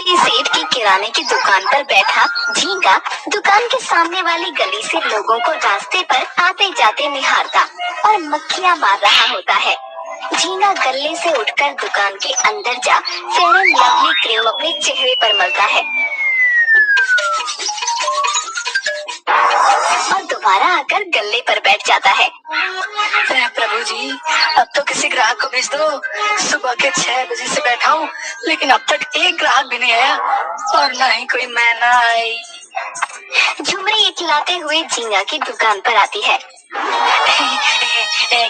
सेठ की किराने की दुकान पर बैठा झींगा दुकान के सामने वाली गली से लोगों को रास्ते पर आते जाते निहारता और मक्खियां मार रहा होता है। झींगा गले से उठकर दुकान के अंदर जा फेयर एंड लवली क्रीम अपने चेहरे पर मलता है और दोबारा आकर गले पर बैठ जाता है। प्रभु जी, अब तो किसी ग्राहक को भेज दो। सुबह के 6 बजे से बैठा हूँ, लेकिन अब तक एक ग्राहक भी नहीं आया और ना ही कोई मैना आई। झुमरी इकलाते हुए झींगा की दुकान पर आती है।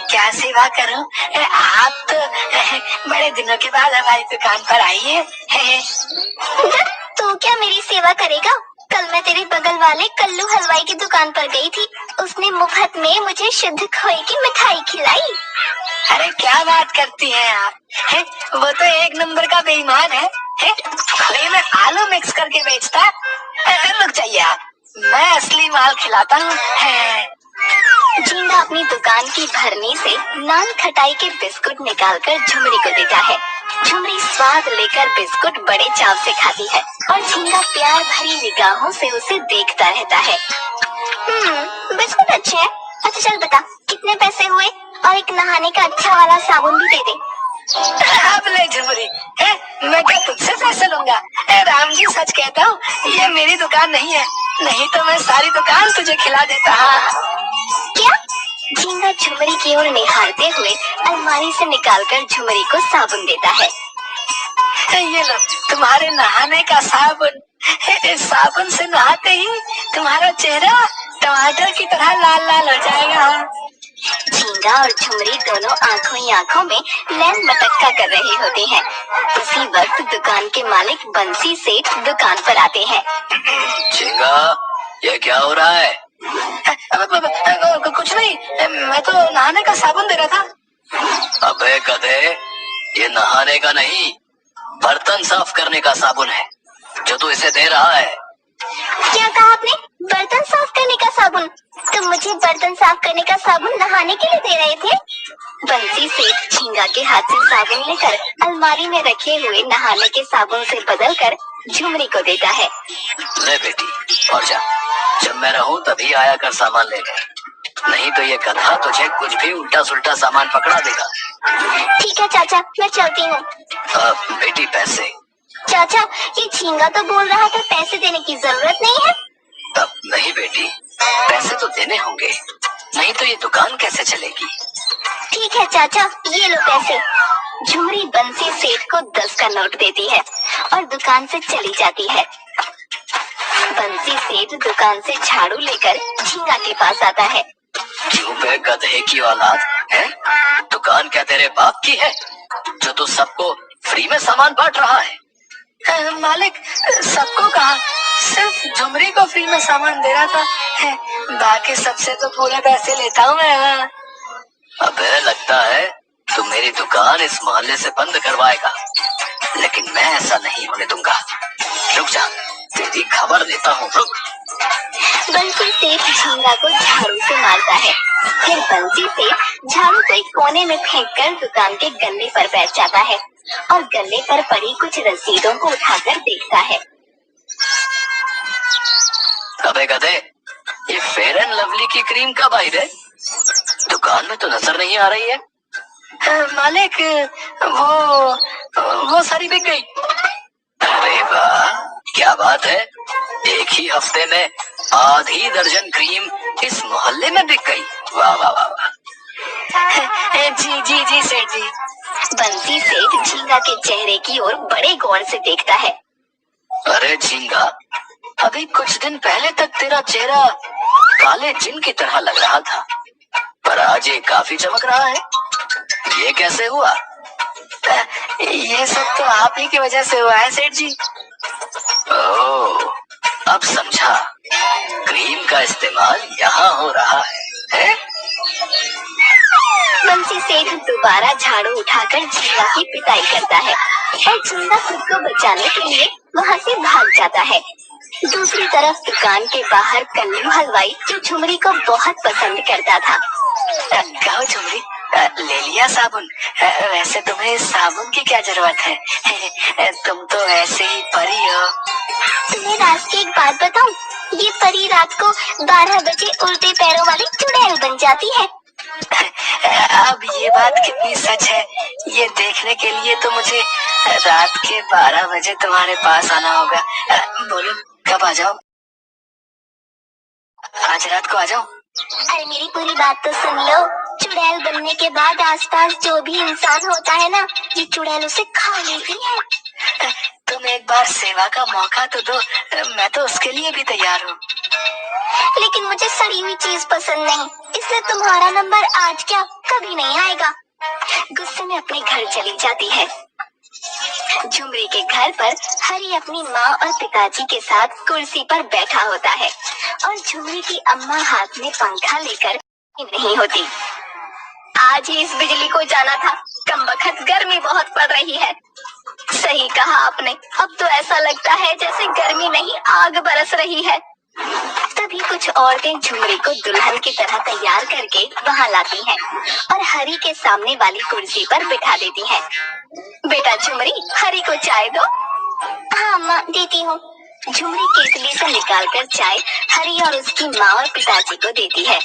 क्या सेवा करूं? आप तो बड़े दिनों के बाद हमारी दुकान पर आई है। तो क्या मेरी सेवा करेगा? कल मैं तेरे बगल वाले कल्लू हलवाई की दुकान पर गई थी। उसने मुफ्त में मुझे शुद्ध खोए की मिठाई खिलाई। अरे क्या बात करती हैं आप? वो तो एक नंबर का बेईमान है। खोए में आलू मिक्स करके बेचता है। रुक जाइए आप, मैं असली माल खिलाता हूँ। झींगा अपनी दुकान की भरनी से नान खटाई के बिस्कुट निकालकर झुमरी को देता है। झुमरी स्वाद लेकर बिस्कुट बड़े चाव से खाती है और झींगा प्यार भरी निगाहों से उसे देखता रहता है। बिस्कुट अच्छे हैं। अच्छा चल बता, कितने पैसे हुए? और एक नहाने का अच्छा वाला साबुन भी दे दे। अब ले झुमरी, मैं क्या तुझसे पैसे लूंगा? राम जी सच कहता हूँ, ये मेरी दुकान नहीं है, नहीं तो मैं सारी दुकान तुझे खिला देता। क्या? झींगा झुमरी की ओर निहारते हुए अलमारी से निकालकर झुमरी को साबुन देता है। ये लो तुम्हारे नहाने का साबुन। इस साबुन से नहाते ही तुम्हारा चेहरा टमाटर की तरह लाल लाल हो जाएगा। झींगा और झुमरी दोनों आंखों ही आंखों में लैन मटक्का कर रहे होते हैं। उसी वक्त दुकान के मालिक बंसी सेठ दुकान पर आते हैं। झींगा, ये क्या हो रहा है? कुछ नहीं, मैं तो नहाने का साबुन दे रहा था। अबे गधे, ये नहाने का नहीं, बर्तन साफ करने का साबुन है जो तू इसे दे रहा है। क्या कहा आपने? बर्तन साफ करने का साबुन? तुम मुझे बर्तन साफ करने का साबुन नहाने के लिए दे रहे थे? बंसी सेठ झींगा के हाथ से साबुन लेकर अलमारी में रखे हुए नहाने के साबुन से बदलकर झुमरी को देता है। ले बेटी, और जा, जब मैं रहूं तभी आया कर सामान लेने, नहीं तो ये गधा तुझे कुछ भी उल्टा सुल्टा सामान पकड़ा देगा। ठीक है चाचा, मैं चलती हूँ। बेटी पैसे। चाचा, ये झींगा तो बोल रहा था पैसे देने की जरूरत नहीं है। नहीं बेटी, पैसे तो देने होंगे, नहीं तो ये दुकान कैसे चलेगी। ठीक है चाचा, ये लो पैसे। झुमरी बंसी सेठ को 10 का नोट देती है और दुकान से चली जाती है। बंसी सेठ दुकान से झाड़ू लेकर झींगा के पास आता है। क्यों बे गधे की औलाद है? दुकान क्या तेरे बाप की है जो तू सबको फ्री में सामान बांट रहा है? मालिक, सबको कहा, सिर्फ झुमरी को फ्री में सामान दे रहा था। बाकी सबसे तो पूरे पैसे लेता हूँ मैं। अबे लगता है तू मेरी दुकान इस मोहल्ले से बंद करवाएगा, लेकिन मैं ऐसा नहीं होने दूंगा। रुक जा, तेरी खबर देता हूँ, रुक। बंसी सेठ झींगा को झाड़ू से मारता है। फिर बंसी सेठ झाड़ू को एक कोने में फेंककर दुकान के गल्ले पर बैठ जाता है और गल्ले पर पड़ी कुछ रसीदों को उठाकर देखता है। अबे गधे, ये फेयर एंड लवली की क्रीम कब आई रे? दुकान में तो नजर नहीं आ रही है। मालिक, वो सारी बिक गई। अरे वाह, क्या बात है, एक ही हफ्ते में आधी दर्जन क्रीम इस मोहल्ले में बिक गई। वाह वाह वाह वाह। जी जी जी सेठ जी। बंसी सेठ झींगा के चेहरे की ओर बड़े गौर से देखता है। अरे झींगा, अभी कुछ दिन पहले तक तेरा चेहरा काले जिन की तरह लग रहा था, पर आज ये काफी चमक रहा है। ये कैसे हुआ? ये सब तो आप ही की वजह से हुआ है सेठ जी। ओह, अब समझा, क्रीम का इस्तेमाल यहाँ हो रहा है? बंसी सेठ दोबारा झाड़ू उठाकर झींगा की पिटाई करता है और झींगा खुद को बचाने के लिए वहाँ से भाग जाता है। दूसरी तरफ दुकान के बाहर कल्लू हलवाई जो झुमरी को बहुत पसंद करता था। कहो झुमरी, ले लिया साबुन? वैसे तुम्हें साबुन की क्या जरूरत है? तुम तो ऐसे ही परी हो। तुम्हें राज की एक बात बताऊं, ये परी रात को 12 बजे उल्टे पैरों वाली चुड़ैल बन जाती है। अब ये बात कितनी सच है ये देखने के लिए तो मुझे रात के 12 बजे तुम्हारे पास आना होगा। बोलो कब आ जाओ? आज रात को आ जाओ? अरे मेरी पूरी बात तो सुन लो। चुड़ैल बनने के बाद आसपास जो भी इंसान होता है ना, ये चुड़ैल उसे खा लेती है। तुम एक बार सेवा का मौका तो दो, मैं तो उसके लिए भी तैयार हूँ। लेकिन मुझे सड़ी हुई चीज पसंद नहीं, इसलिए तुम्हारा नंबर आज क्या कभी नहीं आएगा। गुस्से में अपने घर चली जाती है। झुमरी के घर पर हरी अपनी माँ और पिताजी के साथ कुर्सी पर बैठा होता है और झुमरी की अम्मा हाथ में पंखा लेकर नहीं होती। आज ही इस बिजली को जाना था, कमबख्त गर्मी बहुत पड़ रही है। सही कहा आपने, अब तो ऐसा लगता है जैसे गर्मी नहीं आग बरस रही है। तभी कुछ औरतें झुमरी को दुल्हन की तरह तैयार करके वहाँ लाती हैं और हरी के सामने वाली कुर्सी पर बिठा देती हैं। बेटा झुमरी, हरी को चाय दो। हाँ माँ, देती हूँ। झुमरी केतली से निकालकर चाय हरी और उसकी माँ और पिताजी को देती है।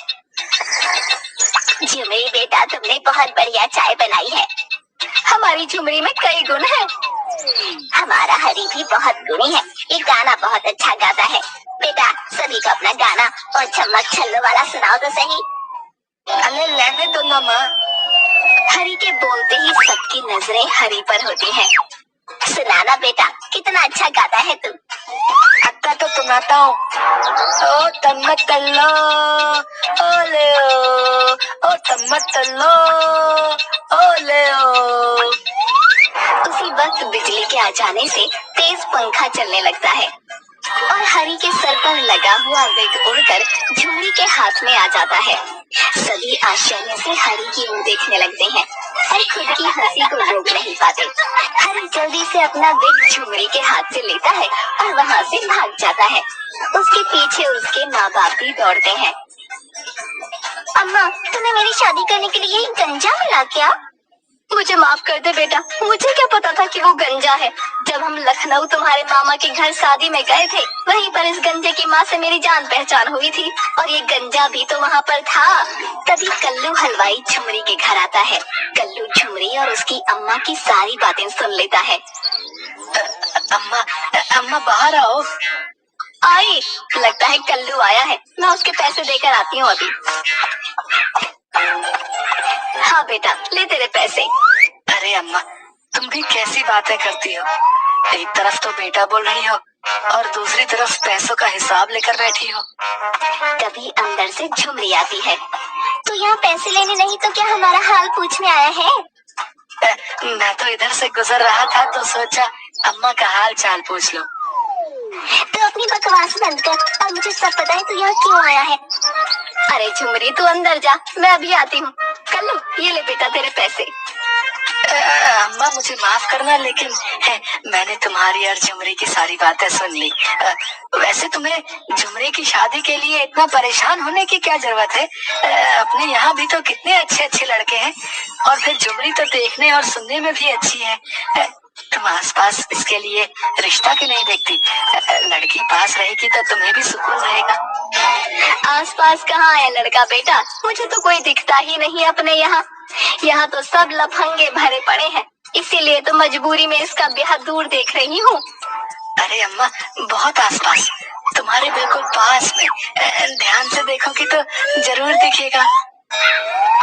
झुमरी बेटा, तुमने बहुत बढ़िया चाय बनाई है। हमारी झुमरी में कई गुण हैं। हमारा हरी भी बहुत गुणी है, ये गाना बहुत अच्छा गाता है। बेटा सभी को अपना गाना और चम्मच छल्लो वाला सुनाओ तो सही। अरे रहने दो ना माँ। हरी के बोलते ही सबकी नजरें हरी पर होती हैं। सुनाना बेटा, कितना अच्छा गाता है तू। अत्ता तो सुनाता हूँ। ओ तम्मत तल्लो, ओले ओ तम्मत तल्लो, ओले ओ। उसी वक्त बिजली के आ जाने से तेज पंखा चलने लगता है और हरी के सर पर लगा हुआ विग उड़कर झुमरी के हाथ में आ जाता है। सभी आश्चर्य से हरी की ओर देखने लगते हैं और खुद की हंसी को रोक नहीं पाते। हरी जल्दी से अपना विग झुमरी के हाथ से लेता है और वहाँ से भाग जाता है। उसके पीछे उसके माँ बाप भी दौड़ते हैं। अम्मा, तुम्हें मेरी शादी करने के लिए गंजा मिला क्या? मुझे माफ कर दे बेटा, मुझे क्या पता था कि वो गंजा है। जब हम लखनऊ तुम्हारे मामा के घर शादी में गए थे, वहीं पर इस गंजे की माँ से मेरी जान पहचान हुई थी और ये गंजा भी तो वहाँ पर था। तभी कल्लू हलवाई झुमरी के घर आता है। कल्लू झुमरी और उसकी अम्मा की सारी बातें सुन लेता है। अम्मा, अम्मा बाहर आओ। आई, लगता है कल्लू आया है, मैं उसके पैसे देकर आती हूँ अभी। हाँ बेटा, ले तेरे पैसे। अरे अम्मा, तुम भी कैसी बातें करती हो। एक तरफ तो बेटा बोल रही हो और दूसरी तरफ पैसों का हिसाब लेकर बैठी हो। तभी अंदर से झुमरी आती है। तो यहाँ पैसे लेने नहीं तो क्या हमारा हाल पूछने आया है? मैं तो इधर से गुजर रहा था तो सोचा अम्मा का हाल चाल पूछ लो। तो अपनी बकवास बंद कर और मुझे सब पता है तू यहाँ क्यों आया है। अरे झुमरी, तू अंदर जा, मैं अभी आती हूँ। कल्लू, ये ले बेटा तेरे पैसे। अम्मा मुझे माफ करना, लेकिन मैंने तुम्हारी और झुमरी की सारी बातें सुन ली। वैसे तुम्हें झुमरी की शादी के लिए इतना परेशान होने की क्या जरूरत है? अपने यहाँ भी तो कितने अच्छे अच्छे लड़के हैं और फिर झुमरी तो देखने और सुनने में भी अच्छी है। तुम आसपास इसके लिए रिश्ता क्यों नहीं देखती? लड़की पास रहेगी तो तुम्हें भी सुकून रहेगा। आसपास कहाँ है लड़का बेटा, मुझे तो कोई दिखता ही नहीं अपने यहाँ। यहाँ तो सब लफंगे भरे पड़े हैं, इसीलिए तो मजबूरी में इसका ब्याह दूर देख रही हूँ। अरे अम्मा, बहुत आसपास, तुम्हारे बिल्कुल पास में। ध्यान से देखोगी तो जरूर दिखेगा।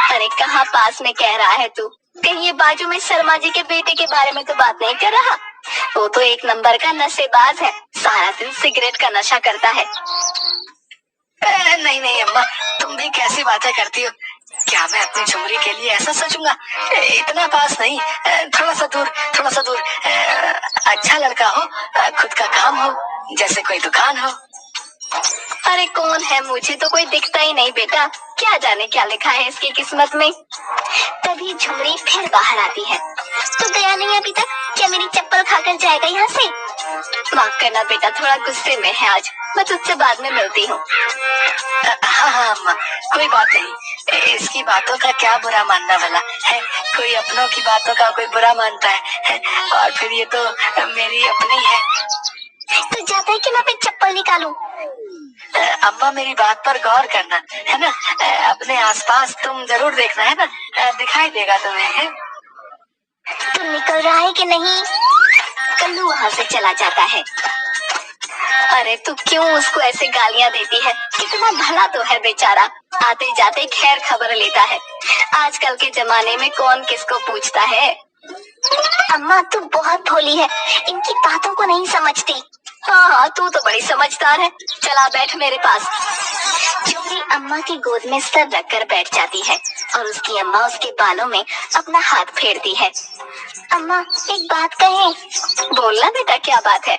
अरे कहाँ पास में कह रहा है तू? कहीं ये बाजू में शर्मा जी के बेटे के बारे में तो बात नहीं कर रहा? वो तो एक नंबर का नशेबाज है, सारा दिन सिगरेट का नशा करता है। नहीं नहीं अम्मा, तुम भी कैसी बातें करती हो। क्या मैं अपनी झुमरी के लिए ऐसा सोचूंगा? इतना पास नहीं, थोड़ा सा दूर, थोड़ा सा दूर। अच्छा लड़का हो, खुद का काम हो, जैसे कोई दुकान हो। अरे कौन है? मुझे तो कोई दिखता ही नहीं बेटा, क्या जाने क्या लिखा है इसकी किस्मत में। तभी झुमरी फिर बाहर आती है। तो गया नहीं अभी तक? क्या मेरी चप्पल खाकर जाएगा यहाँ से? माफ करना बेटा, थोड़ा गुस्से में है आज। मैं तुझसे बाद में मिलती हूँ। हाँ हाँ अम्मा, कोई बात नहीं। इसकी बातों का क्या बुरा मानना भला है। कोई अपनों की बातों का कोई बुरा मानता है और फिर ये तो मेरी अपनी है। तू जाता है कि मैं अपनी चप्पल निकालूं? अम्मा मेरी बात पर गौर करना है ना। अपने आसपास तुम जरूर देखना है ना, दिखाई देगा तुम्हें है? तू निकल रहा है कि नहीं? कल्लू वहाँ से चला जाता है। अरे तू क्यों उसको ऐसे गालियाँ देती है? कितना भला तो है बेचारा, आते जाते खैर खबर लेता है। आजकल के जमाने में कौन किसको पूछता है। अम्मा तू बहुत भोली है, इनकी बातों को नहीं समझती। हाँ हाँ तू तो बड़ी समझदार है, चला बैठ मेरे पास। झुमरी अम्मा की गोद में सर रखकर बैठ जाती है और उसकी अम्मा उसके बालों में अपना हाथ फेरती है। अम्मा एक बात कहें? बोलना बेटा, क्या बात है?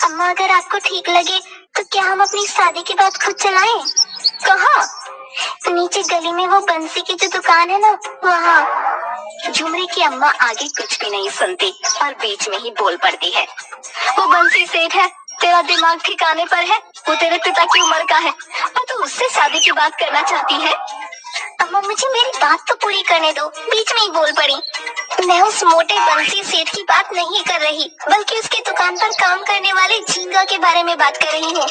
अम्मा अगर आपको ठीक लगे तो क्या हम अपनी शादी की बात खुद चलाएं? कहाँ? नीचे गली में वो बंसी की जो दुकान है ना, वहाँ। झुमरी की अम्मा आगे कुछ भी नहीं सुनती और बीच में ही बोल पड़ती है। वो बंसी सेठ है, तेरा दिमाग ठिकाने पर है? वो तेरे पिता की उम्र का है और तू उससे शादी की बात करना चाहती है? अम्मा मुझे मेरी बात तो पूरी करने दो, बीच में ही बोल पड़ी। मैं उस मोटे बंसी सेठ की बात नहीं कर रही, बल्कि उसकी दुकान पर काम करने वाले झींगा के बारे में बात कर रही हूँ।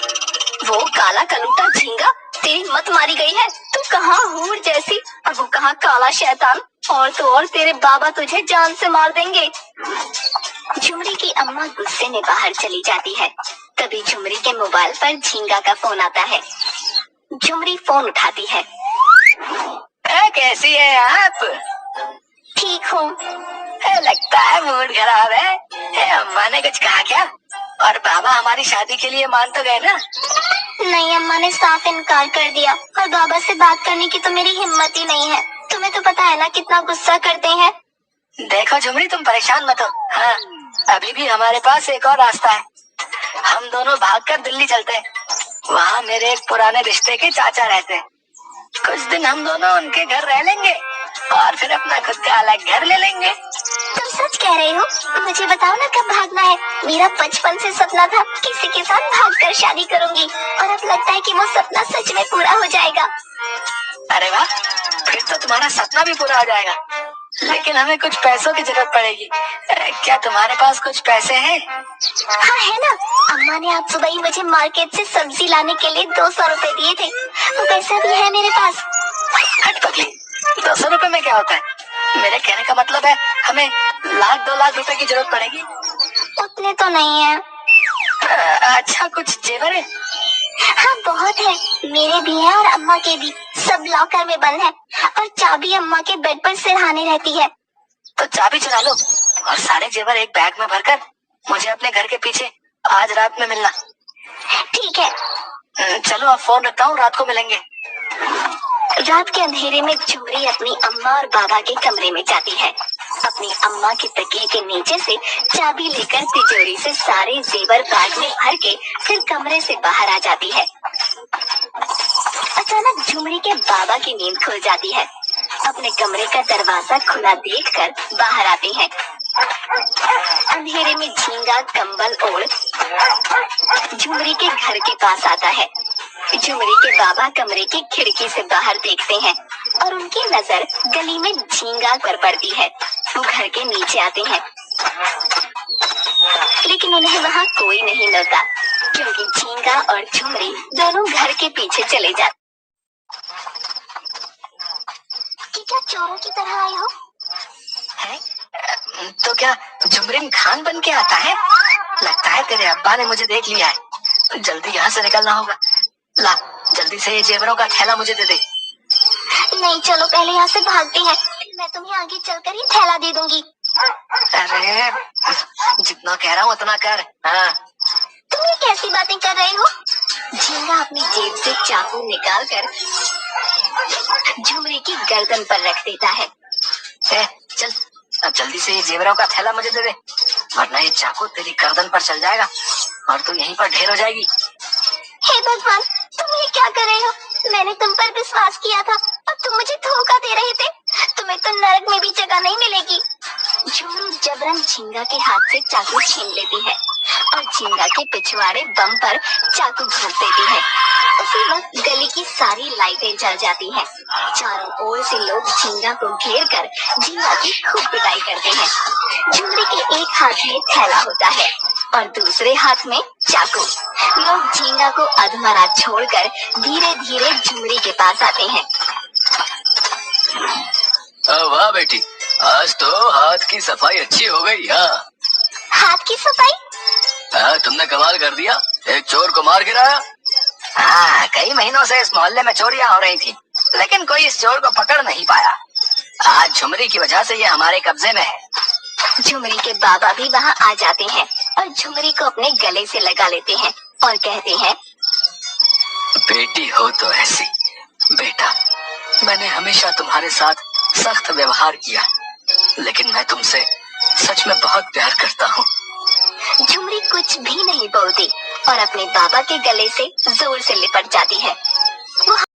वो काला कलूटा झींगा? तेरी मत मारी गई है। तू कहाँ हूर जैसी और वो कहाँ काला शैतान। और तो और तेरे बाबा तुझे जान से मार देंगे। झुमरी की अम्मा गुस्से में बाहर चली जाती है। तभी झुमरी के मोबाइल पर झींगा का फोन आता है। झुमरी फोन उठाती है। कैसी है आप? ठीक हूँ। लगता है मूड खराब है। अम्मा ने कुछ कहा क्या? और बाबा हमारी शादी के लिए मान तो गए ना? नहीं, अम्मा ने साफ इनकार कर दिया और बाबा से बात करने की तो मेरी हिम्मत ही नहीं है। तुम्हें तो पता है ना कितना गुस्सा करते हैं। देखो झुमरी तुम परेशान मत हो। हाँ, अभी भी हमारे पास एक और रास्ता है। हम दोनों भागकर दिल्ली चलते हैं। वहाँ मेरे एक पुराने रिश्ते के चाचा रहते हैं। कुछ दिन हम दोनों उनके घर रह लेंगे और फिर अपना खुद का अलग घर ले लेंगे। तुम सच कह रहे हो? मुझे बताओ ना कब भागना है। मेरा बचपन से सपना था किसी के साथ भागकर शादी करूंगी और अब लगता है कि वो सपना सच में पूरा हो जाएगा। अरे वाह, फिर तो तुम्हारा सपना भी पूरा हो जाएगा। लेकिन हमें कुछ पैसों की जरूरत पड़ेगी। क्या तुम्हारे पास कुछ पैसे हैं? हाँ है ना, अम्मा ने आज सुबह ही मुझे मार्केट से सब्जी लाने के लिए 200 रुपए दिए थे। वो पैसा भी है मेरे पास। हट पगली, 200 रुपए में क्या होता है? मेरे कहने का मतलब है हमें 1-2 लाख रुपए की जरूरत पड़ेगी। उतने तो नहीं है। अच्छा कुछ जेवर है? हाँ बहुत है, मेरे भी है और अम्मा के भी। सब लॉकर में बंद है और चाबी अम्मा के बेड पर सिरहाने रहती है। तो चाबी चुरा लो और सारे जेवर एक बैग में भरकर मुझे अपने घर के पीछे आज रात में मिलना। ठीक है। चलो अब फोन रखता हूँ, रात को मिलेंगे। रात के अंधेरे में झुमरी अपनी अम्मा और बाबा के कमरे में जाती है। अपनी अम्मा के तकिए के नीचे से चाबी लेकर तिजोरी से सारे जेवर बैग में भर के फिर कमरे से बाहर आ जाती है। अचानक झुमरी के बाबा की नींद खुल जाती है। अपने कमरे का दरवाजा खुला देखकर बाहर आते हैं। अंधेरे में झींगा कंबल ओढ़ झुमरी के घर के पास आता है। झुमरी के बाबा कमरे की खिड़की से बाहर देखते हैं और उनकी नजर गली में झींगा पर पड़ती है। वो घर के नीचे आते हैं लेकिन उन्हें वहाँ कोई नहीं मिलता, क्योंकि झींगा और झुमरी दोनों घर के पीछे चले जाते। क्या चोरों की तरह आए हो? है? तो क्या झुमरीन खान बन के आता है? लगता है तेरे अब्बा ने मुझे देख लिया है। जल्दी यहाँ से निकलना होगा। ला जल्दी से ये जेवरों का थैला मुझे दे दे। नहीं चलो पहले यहाँ से भागते हैं, मैं तुम्हें आगे चलकर ही थैला दे दूंगी। अरे जितना कह रहा हूँ उतना कर। हाँ। तुम ये कैसी बातें कर रहे हो? झींगा अपनी जेब से चाकू निकालकर झुमरी की गर्दन पर रख देता है। चल अब जल्दी से ये जेवरों का थैला मुझे दे दे, वरना ये चाकू तेरी गर्दन पर चल जाएगा और तू यहीं पर ढेर हो जाएगी। हे भगवान, तुम ये क्या कर रहे हो? मैंने तुम पर विश्वास किया था और तुम मुझे धोखा दे रहे थे। तुम्हें तो नरक में भी जगह नहीं मिलेगी। झुमरी जबरन झींगा के हाथ से चाकू छीन लेती है और झींगा के पिछवाड़े बम पर चाकू घोंप देती है। उसी वक्त गली की सारी लाइटें जल जाती हैं। चारों ओर से लोग झींगा को घेर कर झींगा की खूब पिटाई करते हैं। झुमरी के एक हाथ में थैला होता है और दूसरे हाथ में चाकू। लोग झींगा को अधमरा छोड़कर धीरे धीरे झुमरी के पास आते हैं। वाह बेटी, आज तो हाथ की सफाई अच्छी हो गई। हाँ हाथ की सफाई? तुमने कमाल कर दिया, एक चोर को मार गिराया। हाँ, कई महीनों से इस मोहल्ले में चोरियां हो रही थी, लेकिन कोई इस चोर को पकड़ नहीं पाया। आज झुमरी की वजह से ये हमारे कब्जे में है। झुमरी के बाबा भी वहाँ आ जाते हैं और झुमरी को अपने गले से लगा लेते हैं और कहते हैं, बेटी हो तो ऐसी। बेटा, मैंने हमेशा तुम्हारे साथ सख्त व्यवहार किया, लेकिन मैं तुमसे सच में बहुत प्यार करता हूँ। झुमरी कुछ भी नहीं बोलती और अपने बाबा के गले से जोर से लिपट जाती है। वो